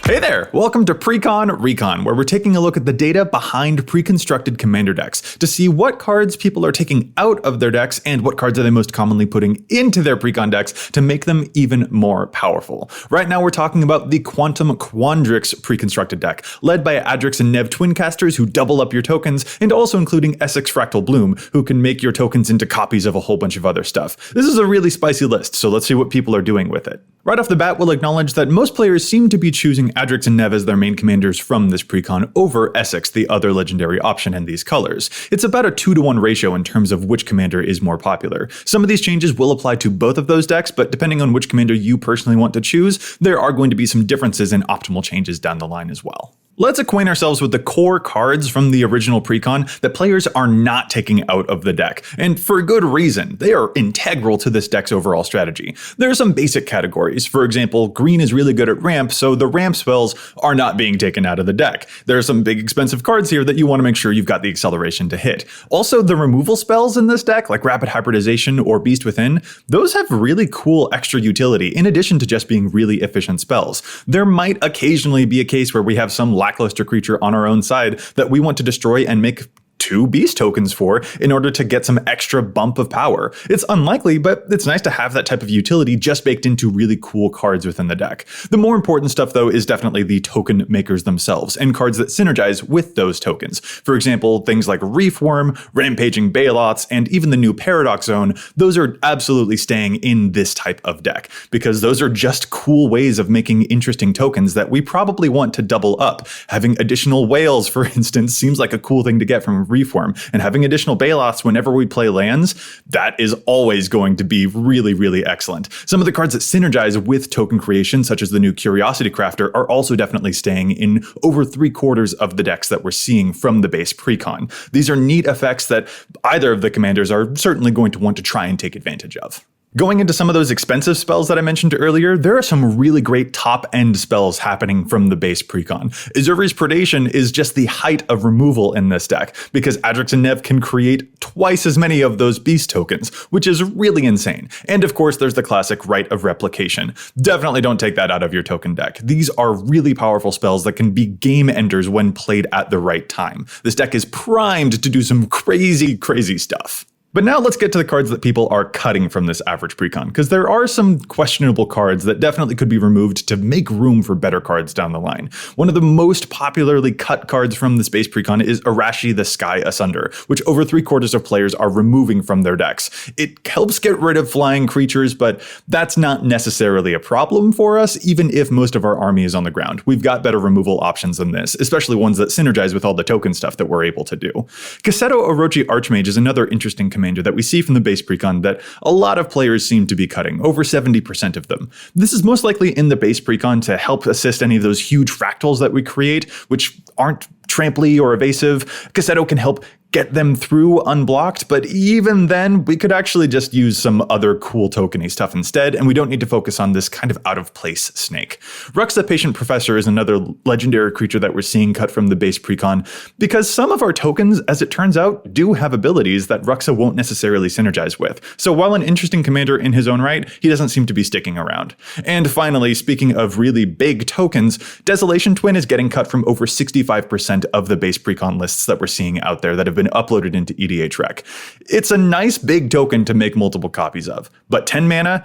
Hey there! Welcome to Precon Recon, where we're taking a look at the data behind pre-constructed commander decks to see what cards people are taking out of their decks and what cards are they most commonly putting into their Precon decks to make them even more powerful. Right now we're talking about the Quantum Quandrix pre-constructed deck, led by Adrix and Nev Twincasters who double up your tokens, and also including Essex Fractal Bloom, who can make your tokens into copies of a whole bunch of other stuff. This is a really spicy list, so let's see what people are doing with it. Right off the bat, we'll acknowledge that most players seem to be choosing Adrix and Nev as their main commanders from this precon over Essex, the other legendary option in these colors. It's about a 2-to-1 ratio in terms of which commander is more popular. Some of these changes will apply to both of those decks, but depending on which commander you personally want to choose, there are going to be some differences in optimal changes down the line as well. Let's acquaint ourselves with the core cards from the original precon that players are not taking out of the deck, and for good reason. They are integral to this deck's overall strategy. There are some basic categories. For example, green is really good at ramp, so the ramp spells are not being taken out of the deck. There are some big expensive cards here that you want to make sure you've got the acceleration to hit. Also, the removal spells in this deck, like Rapid Hybridization or Beast Within, those have really cool extra utility in addition to just being really efficient spells. There might occasionally be a case where we have some lackluster creature on our own side that we want to destroy and make 2 beast tokens for in order to get some extra bump of power. It's unlikely, but it's nice to have that type of utility just baked into really cool cards within the deck. The more important stuff, though, is definitely the token makers themselves and cards that synergize with those tokens. For example, things like Reef Worm, Rampaging Bailots, and even the new Paradox Zone, those are absolutely staying in this type of deck, because those are just cool ways of making interesting tokens that we probably want to double up. Having additional whales, for instance, seems like a cool thing to get from Reform, and having additional bailouts whenever we play lands, that is always going to be really, really excellent. Some of the cards that synergize with token creation, such as the new Curiosity Crafter, are also definitely staying in over 3/4 of the decks that we're seeing from the base precon. These are neat effects that either of the commanders are certainly going to want to try and take advantage of. Going into some of those expensive spells that I mentioned earlier, there are some really great top-end spells happening from the base precon. Azuri's Predation is just the height of removal in this deck, because Adrix and Nev can create twice as many of those beast tokens, which is really insane. And of course, there's the classic Rite of Replication. Definitely don't take that out of your token deck. These are really powerful spells that can be game enders when played at the right time. This deck is primed to do some crazy, crazy stuff. But now let's get to the cards that people are cutting from this average precon, because there are some questionable cards that definitely could be removed to make room for better cards down the line. One of the most popularly cut cards from this base precon is Arashi the Sky Asunder, which over 3/4 of players are removing from their decks. It helps get rid of flying creatures, but that's not necessarily a problem for us, even if most of our army is on the ground. We've got better removal options than this, especially ones that synergize with all the token stuff that we're able to do. Kaseto Orochi Archmage is another interesting commander that we see from the base precon that a lot of players seem to be cutting, over 70% of them. This is most likely in the base precon to help assist any of those huge fractals that we create, which aren't tramply or evasive. Kaseto can help get them through unblocked, but even then, we could actually just use some other cool tokeny stuff instead, and we don't need to focus on this kind of out-of-place snake. Rux the Patient Professor is another legendary creature that we're seeing cut from the base precon, because some of our tokens, as it turns out, do have abilities that Ruxa won't necessarily synergize with. So while an interesting commander in his own right, he doesn't seem to be sticking around. And finally, speaking of really big tokens, Desolation Twin is getting cut from over 65% of the base precon lists that we're seeing out there that have been uploaded into EDHREC. It's a nice big token to make multiple copies of, but 10 mana,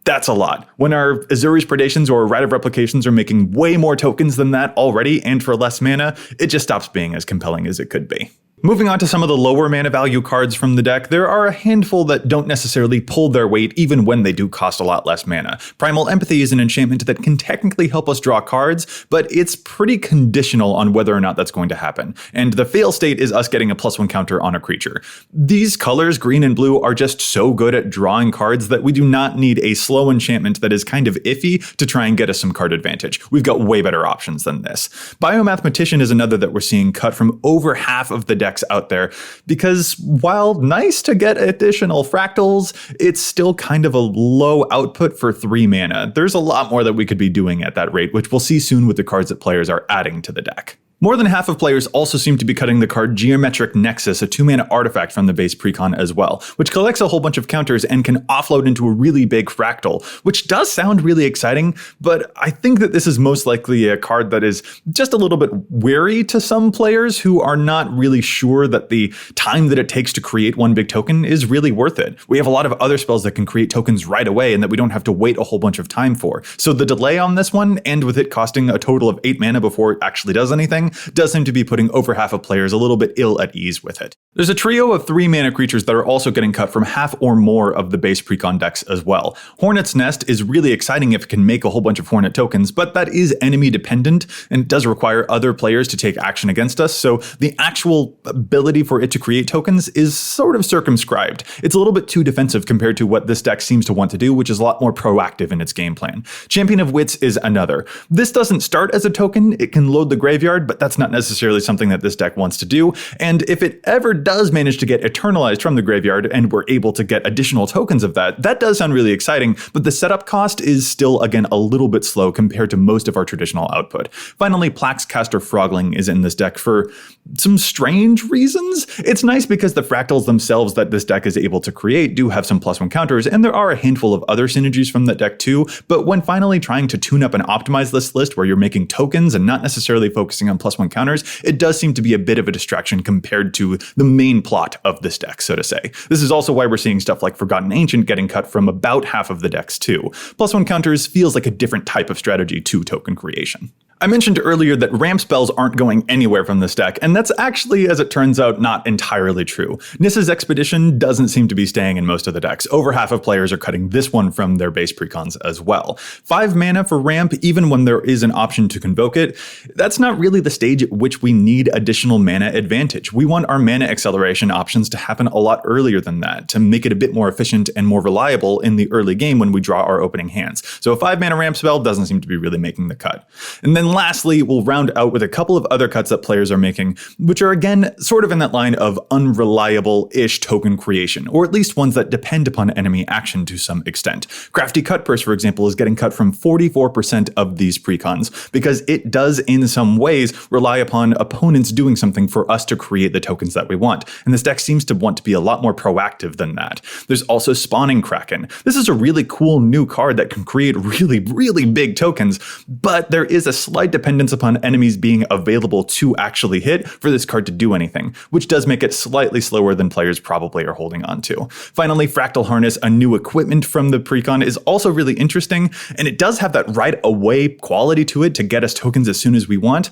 that's a lot. When our Azuri's Predations or Rite of Replications are making way more tokens than that already and for less mana, it just stops being as compelling as it could be. Moving on to some of the lower mana value cards from the deck, there are a handful that don't necessarily pull their weight even when they do cost a lot less mana. Primal Empathy is an enchantment that can technically help us draw cards, but it's pretty conditional on whether or not that's going to happen. And the fail state is us getting a +1 counter on a creature. These colors, green and blue, are just so good at drawing cards that we do not need a slow enchantment that is kind of iffy to try and get us some card advantage. We've got way better options than this. Biomathematician is another that we're seeing cut from over half of the deck out there, because while nice to get additional fractals, it's still kind of a low output for 3 mana. There's a lot more that we could be doing at that rate, which we'll see soon with the cards that players are adding to the deck. More than half of players also seem to be cutting the card Geometric Nexus, a 2-mana artifact from the base Precon as well, which collects a whole bunch of counters and can offload into a really big fractal, which does sound really exciting, but I think that this is most likely a card that is just a little bit weary to some players who are not really sure that the time that it takes to create one big token is really worth it. We have a lot of other spells that can create tokens right away and that we don't have to wait a whole bunch of time for. So the delay on this one, and with it costing a total of 8 mana before it actually does anything, does seem to be putting over half of players a little bit ill at ease with it. There's a trio of 3-mana creatures that are also getting cut from half or more of the base Precon decks as well. Hornet's Nest is really exciting if it can make a whole bunch of Hornet tokens, but that is enemy dependent and does require other players to take action against us, so the actual ability for it to create tokens is sort of circumscribed. It's a little bit too defensive compared to what this deck seems to want to do, which is a lot more proactive in its game plan. Champion of Wits is another. This doesn't start as a token, it can load the graveyard, but that's not necessarily something that this deck wants to do, and if it ever does manage to get eternalized from the graveyard and we're able to get additional tokens of that, that does sound really exciting, but the setup cost is still, again, a little bit slow compared to most of our traditional output. Finally, Plaxcaster Frogling is in this deck for some strange reasons. It's nice because the fractals themselves that this deck is able to create do have some +1 counters, and there are a handful of other synergies from that deck too, but when finally trying to tune up and optimize this list where you're making tokens and not necessarily focusing on +1 counters, it does seem to be a bit of a distraction compared to the main plot of this deck, so to say. This is also why we're seeing stuff like Forgotten Ancient getting cut from about half of the decks too. +1 counters feels like a different type of strategy to token creation. I mentioned earlier that ramp spells aren't going anywhere from this deck, and that's actually, as it turns out, not entirely true. Nissa's Expedition doesn't seem to be staying in most of the decks. Over half of players are cutting this one from their base Precons as well. 5 mana for ramp, even when there is an option to convoke it, that's not really the stage at which we need additional mana advantage. We want our mana acceleration options to happen a lot earlier than that, to make it a bit more efficient and more reliable in the early game when we draw our opening hands. So a 5 mana ramp spell doesn't seem to be really making the cut. And then lastly, we'll round out with a couple of other cuts that players are making, which are again sort of in that line of unreliable-ish token creation, or at least ones that depend upon enemy action to some extent. Crafty Cutpurse, for example, is getting cut from 44% of these precons, because it does in some ways rely upon opponents doing something for us to create the tokens that we want, and this deck seems to want to be a lot more proactive than that. There's also Spawning Kraken. This is a really cool new card that can create really, really big tokens, but there is a slight dependence upon enemies being available to actually hit for this card to do anything, which does make it slightly slower than players probably are holding on to. Finally, Fractal Harness, a new equipment from the Precon, is also really interesting, and it does have that right away quality to it to get us tokens as soon as we want.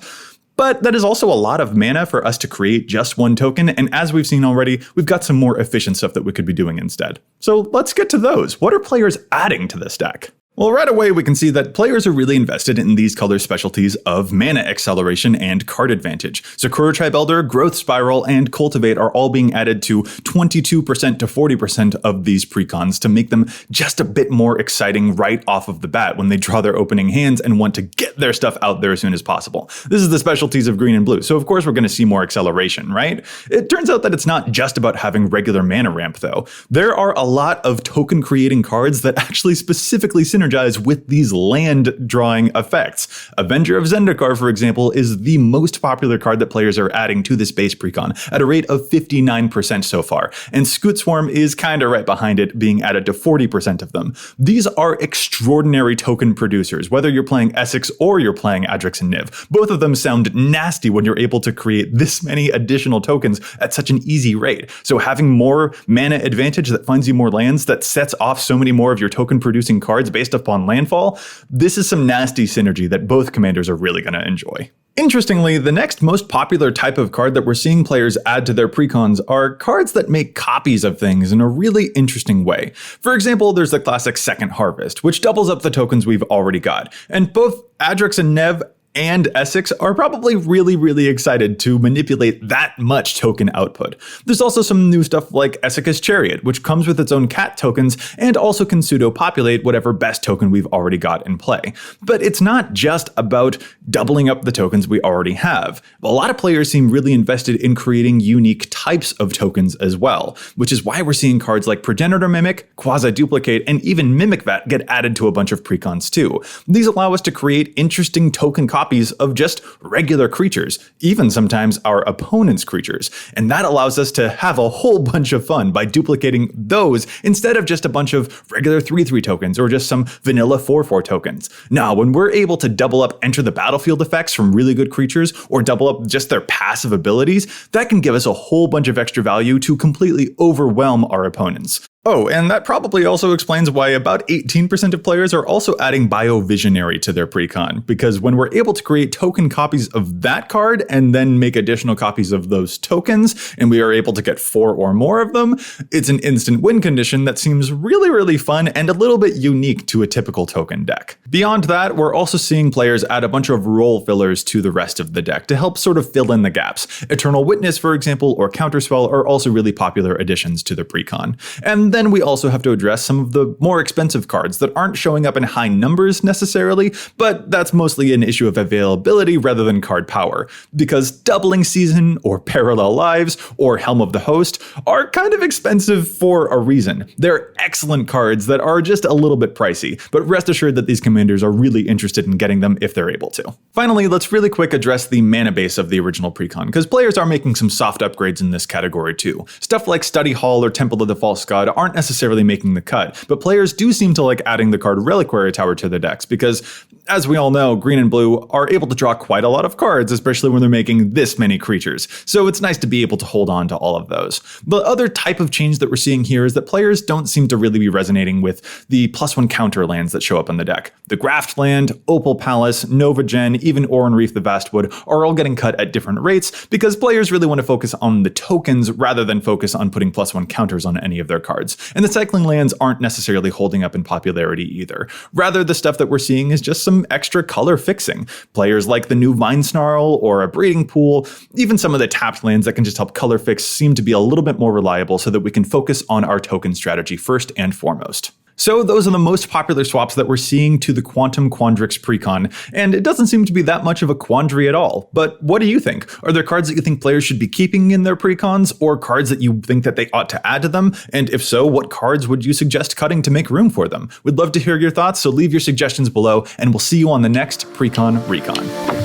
But that is also a lot of mana for us to create just one token, and as we've seen already, we've got some more efficient stuff that we could be doing instead. So let's get to those. What are players adding to this deck? Well, right away we can see that players are really invested in these color specialties of mana acceleration and card advantage. Sakura Tribe Elder, Growth Spiral, and Cultivate are all being added to 22% to 40% of these precons to make them just a bit more exciting right off of the bat when they draw their opening hands and want to get their stuff out there as soon as possible. This is the specialties of green and blue, so of course we're going to see more acceleration, right? It turns out that it's not just about having regular mana ramp though. There are a lot of token creating cards that actually specifically synergize with these land drawing effects. Avenger of Zendikar, for example, is the most popular card that players are adding to this base precon at a rate of 59% so far, and Scoot Swarm is kinda right behind it, being added to 40% of them. These are extraordinary token producers, whether you're playing Essex or you're playing Adrix and Niv. Both of them sound nasty when you're able to create this many additional tokens at such an easy rate. So having more mana advantage that finds you more lands, that sets off so many more of your token producing cards based upon landfall, this is some nasty synergy that both commanders are really going to enjoy. Interestingly, the next most popular type of card that we're seeing players add to their precons are cards that make copies of things in a really interesting way. For example, there's the classic Second Harvest, which doubles up the tokens we've already got, and both Adrix and Nev and Essex are probably really excited to manipulate that much token output. There's also some new stuff like Esseka's Chariot, which comes with its own cat tokens and also can pseudo-populate whatever best token we've already got in play. But it's not just about doubling up the tokens we already have. A lot of players seem really invested in creating unique types of tokens as well, which is why we're seeing cards like Progenitor Mimic, Quasi-Duplicate, and even Mimic Vat get added to a bunch of precons too. These allow us to create interesting token copies copies of just regular creatures, even sometimes our opponent's creatures. And that allows us to have a whole bunch of fun by duplicating those instead of just a bunch of regular 3/3 tokens or just some vanilla 4/4 tokens. Now, when we're able to double up enter the battlefield effects from really good creatures or double up just their passive abilities, that can give us a whole bunch of extra value to completely overwhelm our opponents. Oh, and that probably also explains why about 18% of players are also adding Biovisionary to their Precon, because when we're able to create token copies of that card and then make additional copies of those tokens, and we are able to get 4 or more of them, it's an instant win condition that seems really, really fun and a little bit unique to a typical token deck. Beyond that, we're also seeing players add a bunch of role fillers to the rest of the deck to help sort of fill in the gaps. Eternal Witness, for example, or Counterspell are also really popular additions to the Precon. And then we also have to address some of the more expensive cards that aren't showing up in high numbers necessarily, but that's mostly an issue of availability rather than card power, because Doubling Season or Parallel Lives or Helm of the Host are kind of expensive for a reason. They're excellent cards that are just a little bit pricey, but rest assured that these commanders are really interested in getting them if they're able to. Finally, let's really quick address the mana base of the original Precon, because players are making some soft upgrades in this category too. Stuff like Study Hall or Temple of the False God aren't necessarily making the cut, but players do seem to like adding the card Reliquary Tower to their decks because, as we all know, green and blue are able to draw quite a lot of cards, especially when they're making this many creatures, so it's nice to be able to hold on to all of those. The other type of change that we're seeing here is that players don't seem to really be resonating with the +1 counter lands that show up in the deck. The Graft Land, Opal Palace, Nova Gen, even Oran Reef the Vastwood are all getting cut at different rates because players really want to focus on the tokens rather than focus on putting +1 counters on any of their cards. And the cycling lands aren't necessarily holding up in popularity either. Rather, the stuff that we're seeing is just some extra color fixing. Players like the new Vine Snarl or a Breeding Pool, even some of the tapped lands that can just help color fix seem to be a little bit more reliable so that we can focus on our token strategy first and foremost. So those are the most popular swaps that we're seeing to the Quantum Quandrix Precon, and it doesn't seem to be that much of a quandary at all. But what do you think? Are there cards that you think players should be keeping in their Precons, or cards that you think that they ought to add to them? And if so, what cards would you suggest cutting to make room for them? We'd love to hear your thoughts, so leave your suggestions below, and we'll see you on the next Precon Recon.